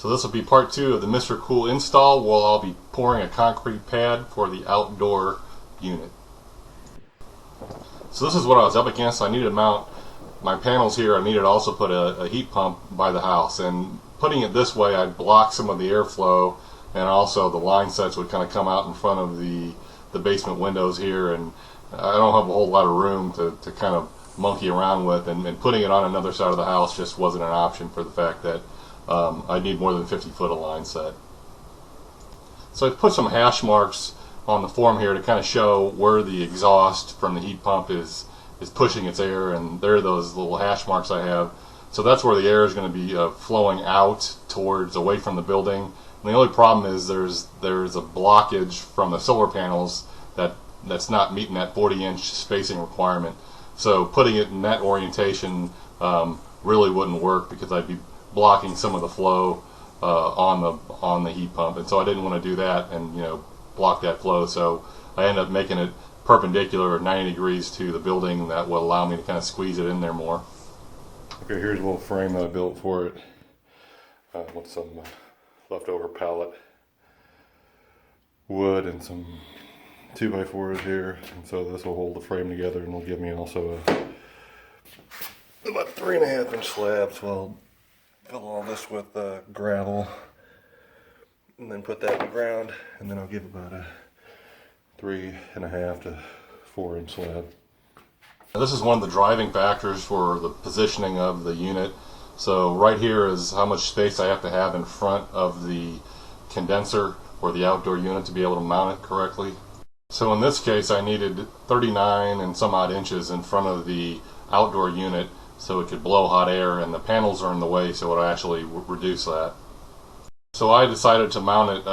So this will be part 2 of the Mr. Cool install, where I'll be pouring a concrete pad for the outdoor unit. So this is what I was up against. I needed to mount my panels here. I needed to also put a heat pump by the house, and putting it this way I'd block some of the airflow, and also the line sets would kind of come out in front of the basement windows here, and I don't have a whole lot of room to kind of monkey around with, and putting it on another side of the house just wasn't an option for the fact that I need more than 50 foot of line set. So I put some hash marks on the form here to kind of show where the exhaust from the heat pump is pushing its air, and there are those little hash marks I have. So that's where the air is going to be flowing out towards away from the building. And the only problem is there's a blockage from the solar panels that's not meeting that 40-inch spacing requirement. So putting it in that orientation really wouldn't work, because I'd be blocking some of the flow on the heat pump, and so I didn't want to do that and block that flow. So I ended up making it perpendicular at 90 degrees to the building. That will allow me to kind of squeeze it in there more. Okay, here's a little frame that I built for it with some leftover pallet wood and some 2x4s here, and so this will hold the frame together, and will give me also about 3.5-inch slab. So I'll fill all this with gravel and then put that in the ground, and then I'll give about a 3.5 to 4-inch slab. Now, this is one of the driving factors for the positioning of the unit. So right here is how much space I have to have in front of the condenser or the outdoor unit to be able to mount it correctly. So in this case I needed 39 and some odd inches in front of the outdoor unit so it could blow hot air, and the panels are in the way, so it would actually reduce that. So I decided to mount it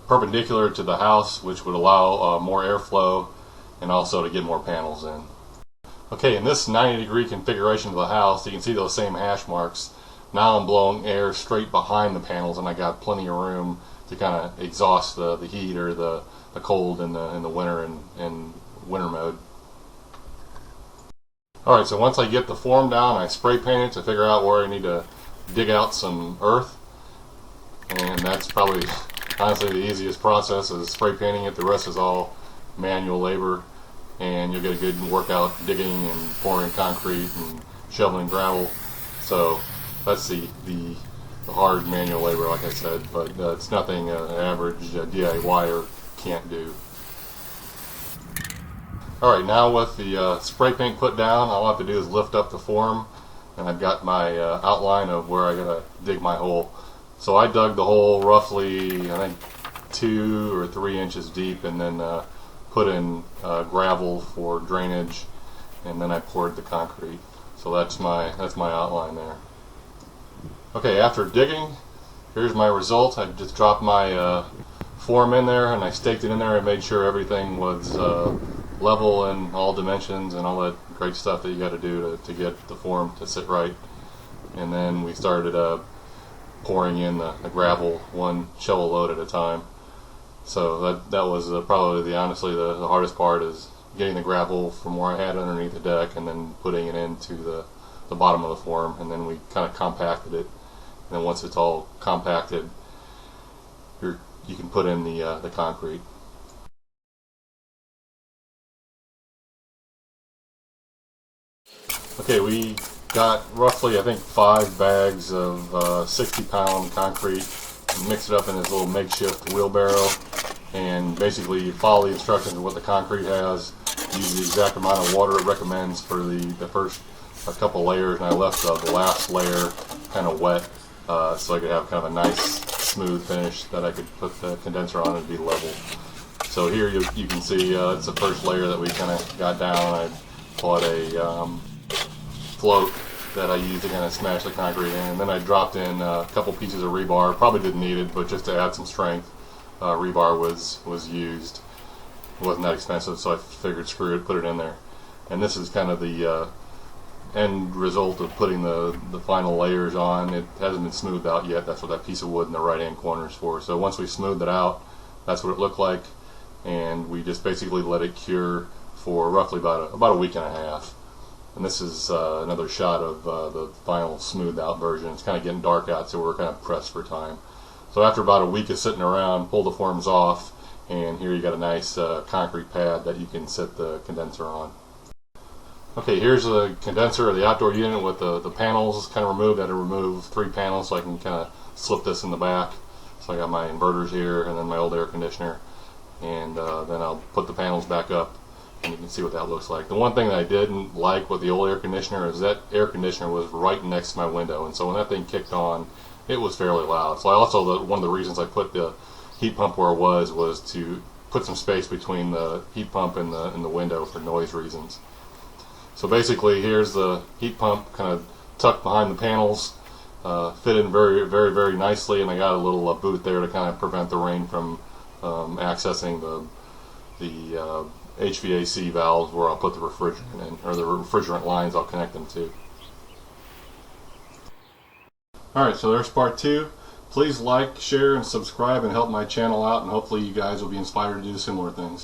perpendicular to the house, which would allow more airflow and also to get more panels in. Okay, in this 90-degree configuration of the house, you can see those same hash marks. Now I'm blowing air straight behind the panels, and I got plenty of room to kind of exhaust the heat or the cold in the winter and winter mode. Alright, so once I get the form down, I spray paint it to figure out where I need to dig out some earth. And that's probably honestly the easiest process, is spray painting it. The rest is all manual labor, and you'll get a good workout digging and pouring concrete and shoveling gravel. So that's the hard manual labor, like I said, but it's nothing an average DIYer can't do. Alright, now with the spray paint put down, all I have to do is lift up the form, and I've got my outline of where I gotta dig my hole. So I dug the hole roughly, I think, 2 or 3 inches deep, and then put in gravel for drainage, and then I poured the concrete. So that's my outline there. Okay, after digging, here's my result. I just dropped my form in there, and I staked it in there and made sure everything was level in all dimensions and all that great stuff that you got to do to get the form to sit right. And then we started pouring in the gravel, one shovel load at a time. So that was probably honestly the hardest part, is getting the gravel from where I had underneath the deck and then putting it into the bottom of the form, and then we kind of compacted it. And then once it's all compacted, you can put in the concrete. Okay, we got roughly, I think, 5 bags of 60-pound concrete, and mixed it up in this little makeshift wheelbarrow, and basically follow the instructions of what the concrete has. Use the exact amount of water it recommends for the first couple layers, and I left the last layer kind of wet so I could have kind of a nice smooth finish that I could put the condenser on and be level. So here you can see it's the first layer that we kind of got down. I bought a float that I used to kind of smash the concrete in, and then I dropped in a couple pieces of rebar. Probably didn't need it, but just to add some strength, rebar was used. It wasn't that expensive, so I figured screw it, put it in there. And this is kind of the end result of putting the final layers on. It hasn't been smoothed out yet. That's what that piece of wood in the right hand corner is for. So once we smoothed it out, that's what it looked like, and we just basically let it cure for roughly about a week and a half. And this is another shot of the final smoothed out version. It's kind of getting dark out, so we're kind of pressed for time. So after about a week of sitting around, pull the forms off, and here you got a nice concrete pad that you can set the condenser on. Okay, here's the condenser of the outdoor unit with the panels kind of removed. I had to remove 3 panels so I can kind of slip this in the back. So I got my inverters here and then my old air conditioner, and then I'll put the panels back up and you can see what that looks like. The one thing that I didn't like with the old air conditioner is that air conditioner was right next to my window, and so when that thing kicked on, it was fairly loud. So I also, one of the reasons I put the heat pump where it was to put some space between the heat pump and the window for noise reasons. So basically, here's the heat pump kind of tucked behind the panels, fit in very, very, very nicely, and I got a little boot there to kind of prevent the rain from accessing the HVAC valves where I'll put the refrigerant in, or the refrigerant lines I'll connect them to. Alright, so there's part 2. Please like, share, and subscribe and help my channel out, and hopefully you guys will be inspired to do similar things.